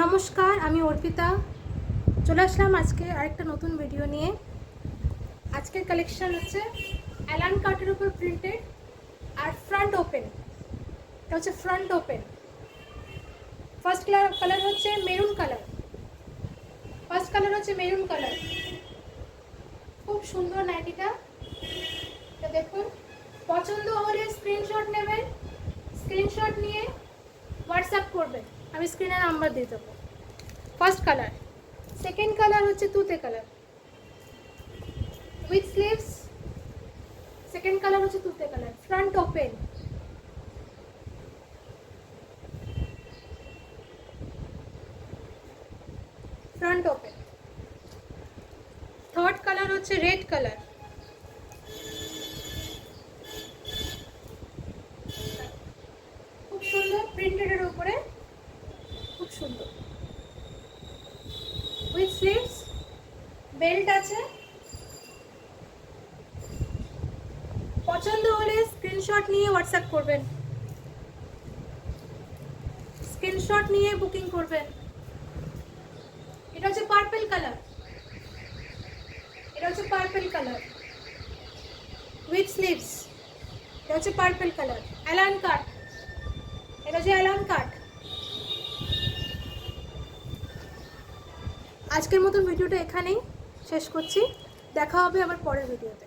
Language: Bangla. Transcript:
নমস্কার, আমি অর্পিতা চলে আসলাম আজকে আরেকটা নতুন ভিডিও নিয়ে। আজকের কালেকশন হচ্ছে অ্যালান কাটের উপর প্রিন্টেড আর ফ্রন্ট ওপেন। এটা হচ্ছে ফ্রন্ট ওপেন। ফার্স্ট কালার হচ্ছে মেরুন কালার। খুব সুন্দর নাইটিটা। এটা দেখুন, পছন্দ হলে স্ক্রিনশট নেবেন, স্ক্রিনশট নিয়ে হোয়াটসঅ্যাপ করবেন, আমি স্ক্রিনে নাম্বার দিয়ে দেবো। First colour. সেকেন্ড কালার হচ্ছে তুতে colour with sleeves. Second colour হচ্ছে তুতে colour, front open. Front open. Third colour হচ্ছে রেড কালার। খুব সুন্দর প্রিন্টেডের উপরে, খুব সুন্দর উইথ স্লিভস, বেল্ট আছে। পছন্দ হলে স্ক্রিনশট নিয়ে হোয়াটসঅ্যাপ করবেন, স্ক্রিনশট নিয়ে বুকিং করবেন। এটা হচ্ছে পার্পল কালার। With sleeves. এটা হচ্ছে পার্পল কালার, অ্যালান কাট। এটা হচ্ছে অ্যালান কাট। আজকের মতো ভিডিওটা এখানেই শেষ করছি। দেখা হবে আবার পরের ভিডিওতে।